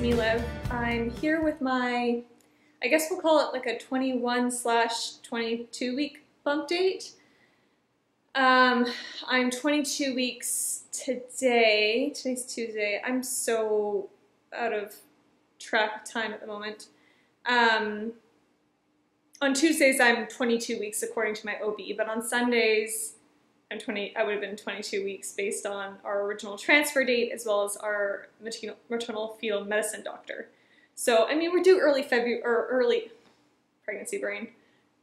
Me Live. I'm here with my, I guess we'll call it like a 21/22 week bump date. I'm 22 weeks today. Today's Tuesday. I'm so out of track of time at the moment. On Tuesdays I'm 22 weeks according to my OB, but on Sundays I would have been 22 weeks based on our original transfer date as well as our maternal fetal medicine doctor. So, I mean, we're due early February, or early, pregnancy brain,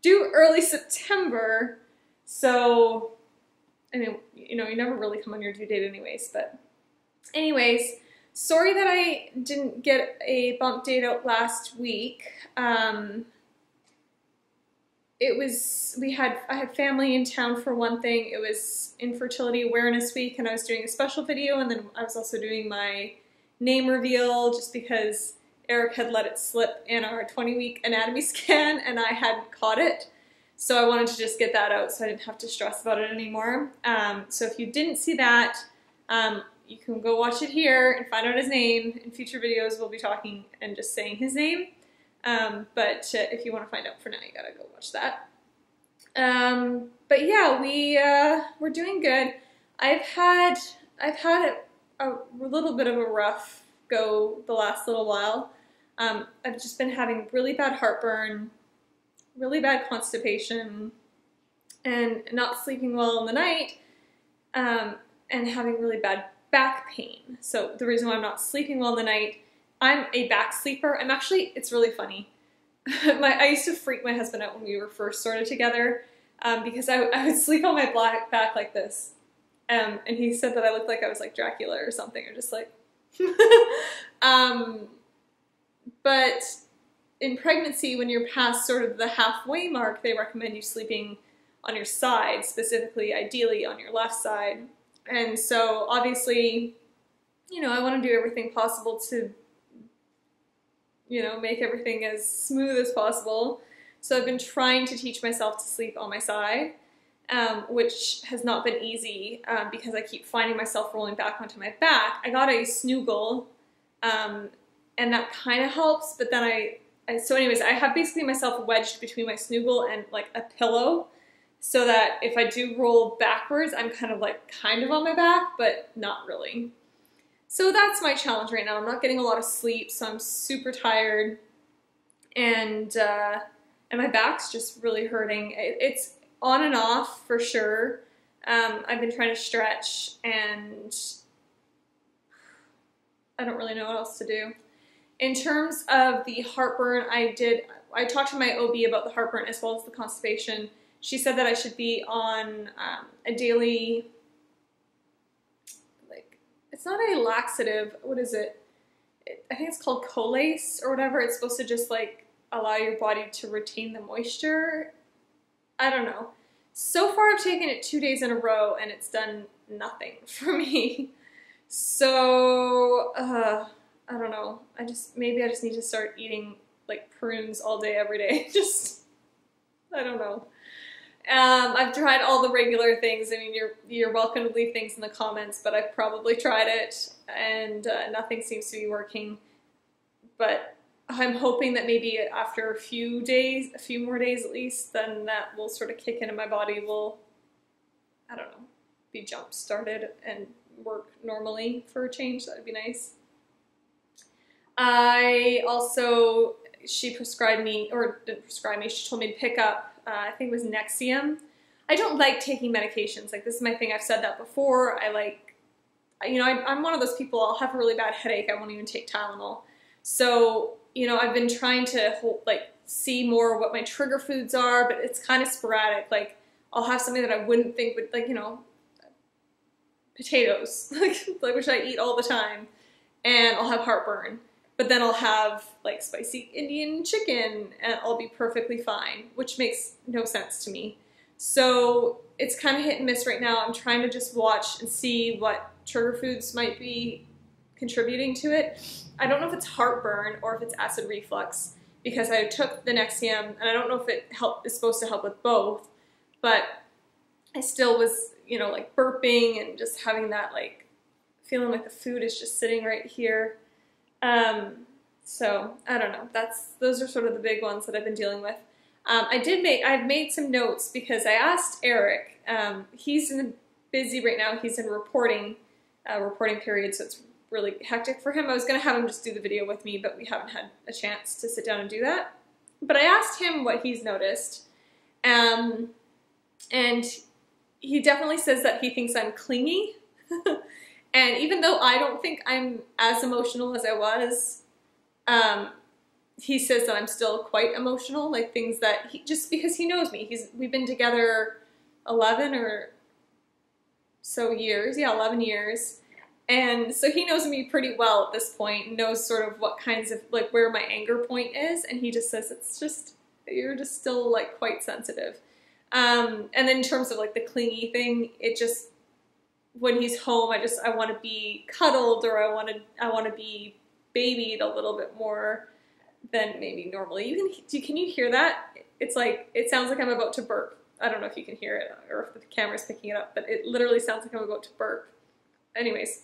due early September. So, I mean, you know, you never really come on your due date anyways, but anyways, sorry that I didn't get a bump date out last week. I had family in town for one thing. It was Infertility Awareness Week, and I was doing a special video, and then I was also doing my name reveal just because Eric had let it slip in our 20-week anatomy scan, and I hadn't caught it. So I wanted to just get that out so I didn't have to stress about it anymore. So if you didn't see that, you can go watch it here and find out his name. In future videos, we'll be talking and just saying his name. But if you want to find out for now, you gotta go watch that. But yeah, we're doing good. I've had a little bit of a rough go the last little while. I've just been having really bad heartburn, really bad constipation, and not sleeping well in the night, and having really bad back pain. So the reason why I'm not sleeping well in the night, I'm a back sleeper. It's really funny. I used to freak my husband out when we were first sort of together because I would sleep on my back like this. And he said that I looked like I was like Dracula or something, or just like... but in pregnancy, when you're past sort of the halfway mark, they recommend you sleeping on your side, specifically, ideally on your left side. And so obviously, you know, I want to do everything possible to, you know, make everything as smooth as possible. So I've been trying to teach myself to sleep on my side, which has not been easy because I keep finding myself rolling back onto my back. I got a snoogle, and that kind of helps, but then so anyways, I have basically myself wedged between my snoogle and like a pillow, so that if I do roll backwards, I'm kind of on my back, but not really. So that's my challenge right now. I'm not getting a lot of sleep, so I'm super tired, and my back's just really hurting. It's on and off for sure. I've been trying to stretch, and I don't really know what else to do. In terms of the heartburn, I talked to my OB about the heartburn as well as the constipation. She said that I should be on a daily, it's not a laxative, what is it? I think it's called Colace or whatever. It's supposed to just allow your body to retain the moisture. I don't know. So far I've taken it 2 days in a row and it's done nothing for me. So, I don't know. Maybe I just need to start eating prunes all day, every day. I don't know. I've tried all the regular things. I mean, you're welcome to leave things in the comments, but I've probably tried it, and nothing seems to be working. But I'm hoping that maybe after a few more days at least, then that will sort of kick in and my body will, I don't know, be jump-started and work normally for a change. That would be nice. She prescribed me, or didn't prescribe me, she told me to pick up, I think it was Nexium. I don't like taking medications. This is my thing. I've said that before. I'm one of those people, I'll have a really bad headache, I won't even take Tylenol. So, you know, I've been trying to see more what my trigger foods are, but it's kind of sporadic. I'll have something that I wouldn't think would, you know, potatoes, which I eat all the time, and I'll have heartburn. But then I'll have spicy Indian chicken and I'll be perfectly fine, which makes no sense to me. So it's kind of hit and miss right now. I'm trying to just watch and see what trigger foods might be contributing to it. I don't know if it's heartburn or if it's acid reflux, because I took the Nexium and I don't know if it is supposed to help with both, but I still was, you know, burping and just having that feeling like the food is just sitting right here. So I don't know. Those are sort of the big ones that I've been dealing with. I've made some notes because I asked Eric. He's busy right now. He's in reporting period, so it's really hectic for him. I was going to have him just do the video with me, but we haven't had a chance to sit down and do that. But I asked him what he's noticed, and he definitely says that he thinks I'm clingy. And even though I don't think I'm as emotional as I was, he says that I'm still quite emotional, like things that just because he knows me. We've been together 11 or so years. Yeah, 11 years. And so he knows me pretty well at this point, knows sort of what kinds of, like, where my anger point is, and he just says you're just still, like, quite sensitive. And then in terms of, like, the clingy thing, it just, when he's home, I want to be cuddled, or I want to be babied a little bit more than maybe normally. Can you hear that? It's like, it sounds like I'm about to burp. I don't know if you can hear it or if the camera's picking it up, but it literally sounds like I'm about to burp. Anyways,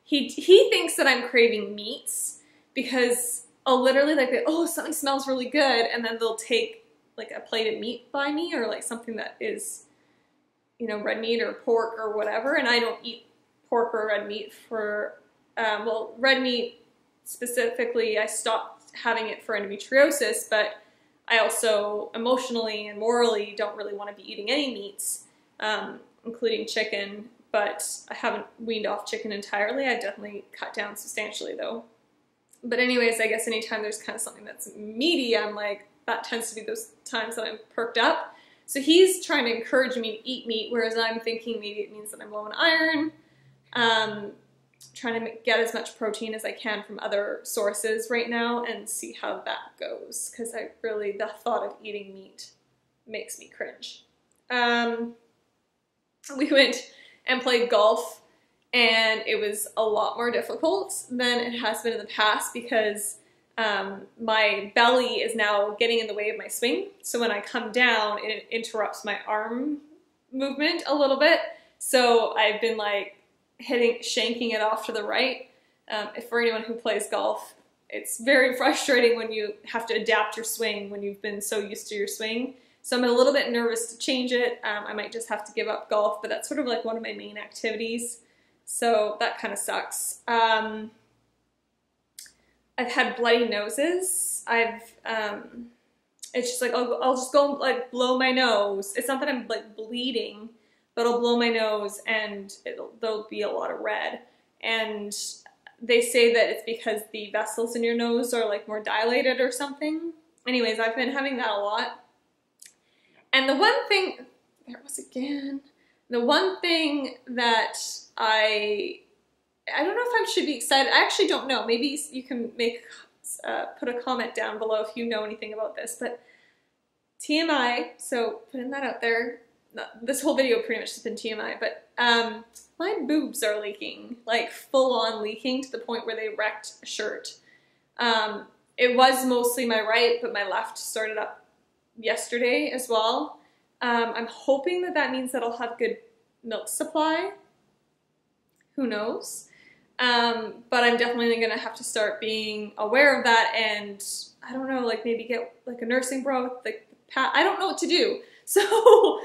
he thinks that I'm craving meats because I'll literally like, oh, something smells really good, and then they'll take like a plate of meat by me, or like something that is, you know, red meat or pork or whatever, and I don't eat pork or red meat for, well, red meat specifically, I stopped having it for endometriosis, but I also emotionally and morally don't really want to be eating any meats, including chicken, but I haven't weaned off chicken entirely. I've definitely cut down substantially though. But anyways, I guess anytime there's kind of something that's meaty, I'm like, that tends to be those times that I'm perked up. So he's trying to encourage me to eat meat, whereas I'm thinking maybe it means that I'm low in iron. Trying to get as much protein as I can from other sources right now and see how that goes, because the thought of eating meat makes me cringe. We went and played golf, and it was a lot more difficult than it has been in the past because my belly is now getting in the way of my swing. So when I come down, it interrupts my arm movement a little bit. So I've been like shanking it off to the right. If for anyone who plays golf, it's very frustrating when you have to adapt your swing when you've been so used to your swing. So I'm a little bit nervous to change it. I might just have to give up golf, but that's sort of like one of my main activities. So that kind of sucks. I've had bloody noses. It's just like, I'll just go like blow my nose. It's not that I'm like bleeding, but I'll blow my nose and there'll be a lot of red. And they say that it's because the vessels in your nose are like more dilated or something. Anyways, I've been having that a lot. And the one thing, there it was again. The one thing that I don't know if I should be excited. I actually don't know. Maybe you can put a comment down below if you know anything about this. But TMI, so putting that out there. This whole video pretty much has been TMI, but my boobs are leaking, like full on leaking to the point where they wrecked a shirt. It was mostly my right, but my left started up yesterday as well. I'm hoping that means that I'll have good milk supply. Who knows? But I'm definitely gonna have to start being aware of that, and I don't know, like maybe get like a nursing bra with like the pad. I don't know what to do. So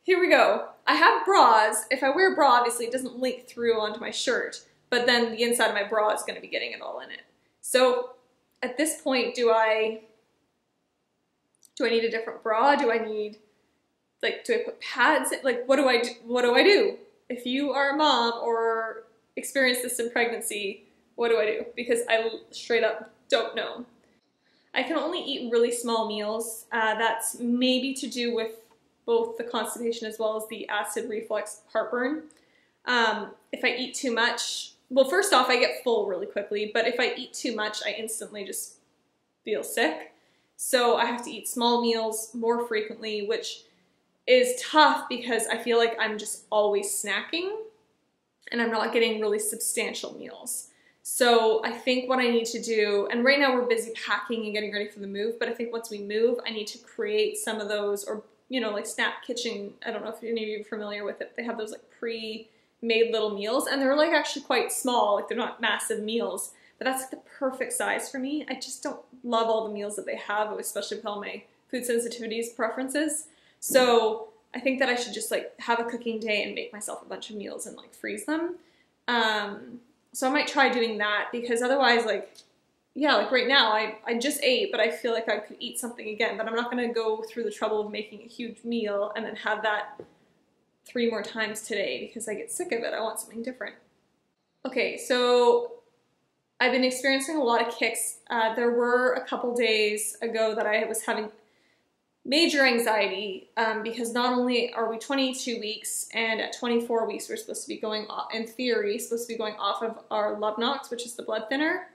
here we go. I have bras. If I wear a bra, obviously it doesn't leak through onto my shirt, but then the inside of my bra is gonna be getting it all in it. So at this point, do I need a different bra? Do I need, like, do I put pads in? Like, what do I do? If you are a mom or experience this in pregnancy, what do I do? Because I straight up don't know. I can only eat really small meals. That's maybe to do with both the constipation as well as the acid reflux heartburn. If I eat too much, well, first off, I get full really quickly, but if I eat too much, I instantly just feel sick. So I have to eat small meals more frequently, which is tough because I feel like I'm just always snacking and I'm not getting really substantial meals. So I think what I need to do, and right now we're busy packing and getting ready for the move, but I think once we move, I need to create some of those, or, you know, like Snap Kitchen. I don't know if any of you are familiar with it. They have those like pre-made little meals, and they're like actually quite small, like they're not massive meals, but that's the perfect size for me. I just don't love all the meals that they have, especially with all my food sensitivities preferences. So I think that I should just like have a cooking day and make myself a bunch of meals and like freeze them. So I might try doing that, because otherwise, like, yeah, like right now I just ate, but I feel like I could eat something again, but I'm not gonna go through the trouble of making a huge meal and then have that 3 more times today because I get sick of it. I want something different. Okay, so I've been experiencing a lot of kicks. There were a couple days ago that I was having major anxiety because not only are we 22 weeks, and at 24 weeks we're supposed to be going off, in theory, supposed to be going off of our Lovenox, which is the blood thinner.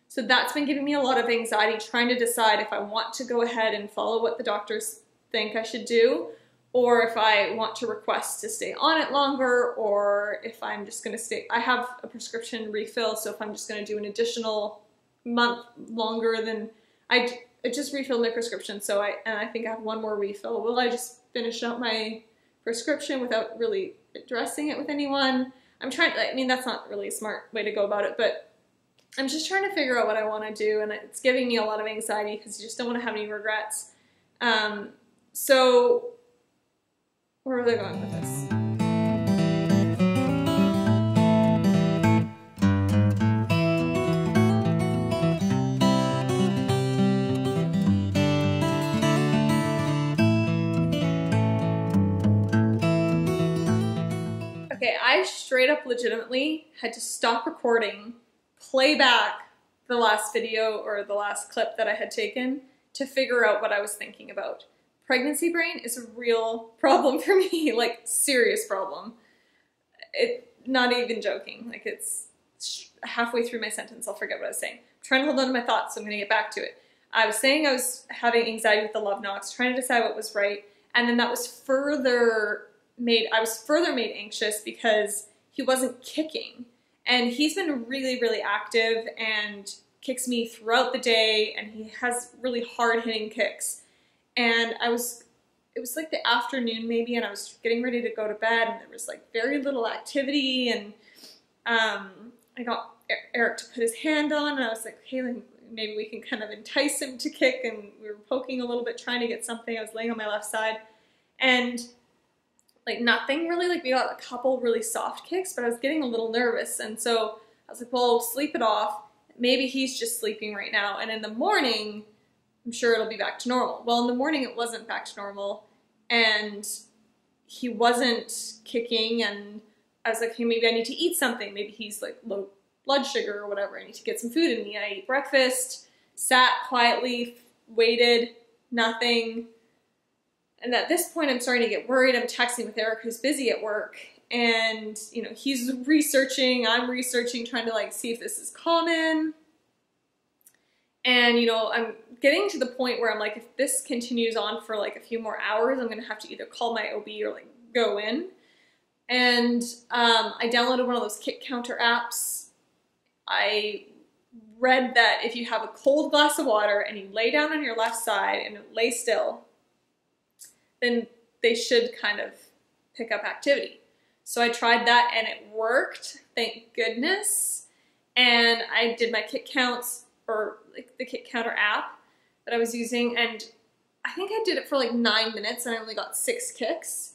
So that's been giving me a lot of anxiety, trying to decide if I want to go ahead and follow what the doctors think I should do, or if I want to request to stay on it longer, or if I'm just going to stay. I have a prescription refill, so if I'm just going to do an additional month longer than I just refilled my prescription, so I think I have 1 more refill. Will I just finish out my prescription without really addressing it with anyone? I'm trying, I mean, that's not really a smart way to go about it, but I'm just trying to figure out what I want to do, and it's giving me a lot of anxiety because I just don't want to have any regrets. So where are they going with this? Okay, I straight up legitimately had to stop recording, play back the last video or the last clip that I had taken to figure out what I was thinking about. Pregnancy brain is a real problem for me, like serious problem. Not even joking, like it's halfway through my sentence, I'll forget what I was saying. I'm trying to hold on to my thoughts, so I'm gonna get back to it. I was saying I was having anxiety with the Lovenox, trying to decide what was right, and then that was I was further made anxious because he wasn't kicking. And he's been really, really active and kicks me throughout the day, and he has really hard-hitting kicks. And it was like the afternoon maybe, and I was getting ready to go to bed, and there was like very little activity, and I got Eric to put his hand on, and I was like, hey, maybe we can kind of entice him to kick, and we were poking a little bit, trying to get something. I was laying on my left side, and like nothing really, like we got a couple really soft kicks, but I was getting a little nervous, and so I was like, well, sleep it off. Maybe he's just sleeping right now, and in the morning, I'm sure it'll be back to normal. Well, in the morning it wasn't back to normal, and he wasn't kicking, and I was like, hey, maybe I need to eat something. Maybe he's like low blood sugar or whatever. I need to get some food in me. I ate breakfast, sat quietly, waited, nothing. And at this point, I'm starting to get worried. I'm texting with Eric, who's busy at work, and you know, he's researching, I'm researching, trying to like see if this is common. And you know, I'm getting to the point where I'm like, if this continues on for like a few more hours, I'm gonna have to either call my OB or like go in. And I downloaded one of those kick counter apps. I read that if you have a cold glass of water and you lay down on your left side and lay still, then they should kind of pick up activity. So I tried that and it worked, thank goodness. And I did my kick counts, or like the kick counter app that I was using, and I think I did it for like 9 minutes and I only got 6 kicks.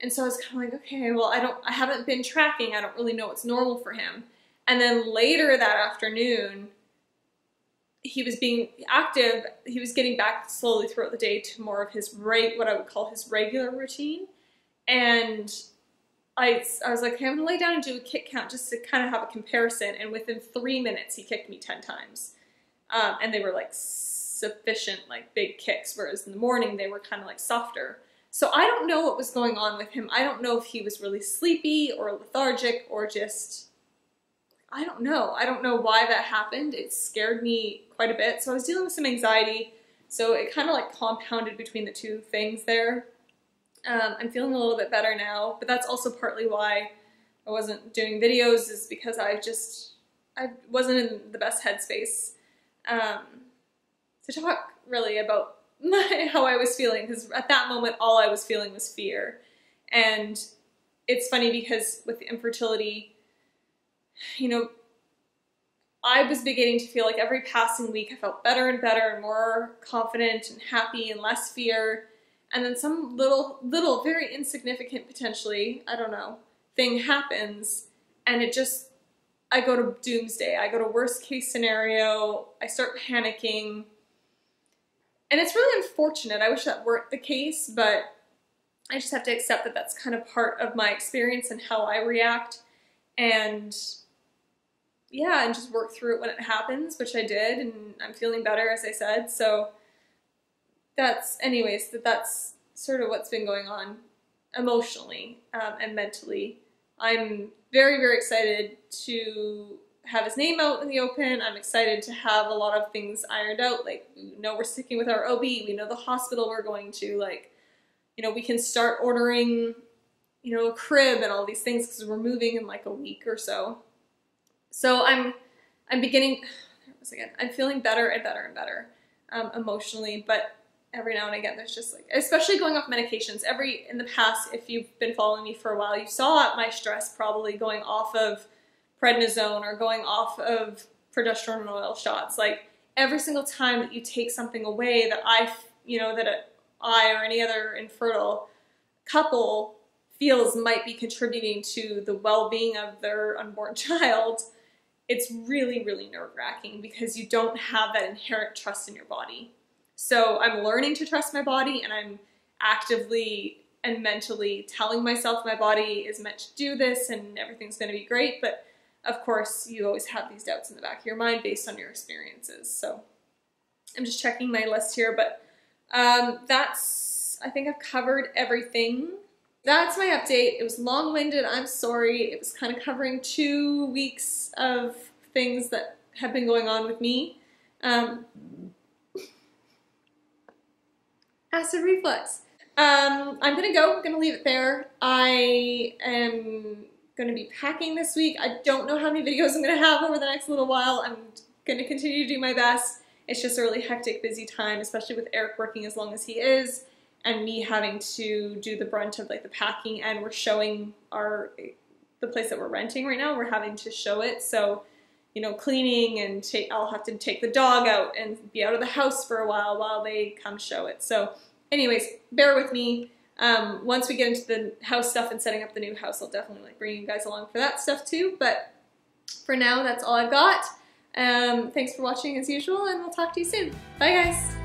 And so I was kind of like, okay, well, I haven't been tracking, I don't really know what's normal for him. And then later that afternoon, he was being active, he was getting back slowly throughout the day to more of his what I would call his regular routine. And I was like, okay, I'm gonna lay down and do a kick count just to kind of have a comparison. And within 3 minutes, he kicked me 10 times. And they were like sufficient, like big kicks, whereas in the morning they were kind of like softer. So I don't know what was going on with him. I don't know if he was really sleepy or lethargic or just, I don't know. I don't know why that happened. It scared me quite a bit. So I was dealing with some anxiety. So it kind of like compounded between the two things there. I'm feeling a little bit better now, but that's also partly why I wasn't doing videos, is because I wasn't in the best headspace to talk really about how I was feeling, because at that moment all I was feeling was fear. And it's funny because with the infertility, you know, I was beginning to feel like every passing week I felt better and better and more confident and happy and less fear. And then some little, very insignificant potentially, I don't know, thing happens and it just, I go to doomsday. I go to worst case scenario. I start panicking. And it's really unfortunate. I wish that weren't the case, but I just have to accept that that's kind of part of my experience and how I react. And yeah, and just work through it when it happens, which I did, and I'm feeling better, as I said. So that's, anyways, that's sort of what's been going on emotionally and mentally. I'm very, very excited to have his name out in the open. I'm excited to have a lot of things ironed out. Like, we know we're sticking with our OB. We know the hospital we're going to. Like, you know, we can start ordering, you know, a crib and all these things because we're moving in like a week or so. So I'm beginning, there it was again, I'm feeling better and better and better emotionally, but every now and again there's just like, especially going off medications, in the past, if you've been following me for a while, you saw my stress probably going off of prednisone or going off of progesterone oil shots. Like, every single time that you take something away that I or any other infertile couple feels might be contributing to the well-being of their unborn child, it's really, really nerve-wracking because you don't have that inherent trust in your body. So I'm learning to trust my body, and I'm actively and mentally telling myself my body is meant to do this and everything's going to be great. But of course, you always have these doubts in the back of your mind based on your experiences. So I'm just checking my list here, but I think I've covered everything. That's my update. It was long-winded, I'm sorry. It was kind of covering 2 weeks of things that have been going on with me. Acid reflux. I'm gonna go, I'm gonna leave it there. I am gonna be packing this week. I don't know how many videos I'm gonna have over the next little while. I'm gonna continue to do my best. It's just a really hectic, busy time, especially with Eric working as long as he is, and me having to do the brunt of like the packing, and we're showing the place that we're renting right now, we're having to show it. So, you know, cleaning, and I'll have to take the dog out and be out of the house for a while they come show it. So anyways, bear with me. Once we get into the house stuff and setting up the new house, I'll definitely like bring you guys along for that stuff too. But for now, that's all I've got. Thanks for watching as usual, and we'll talk to you soon. Bye guys!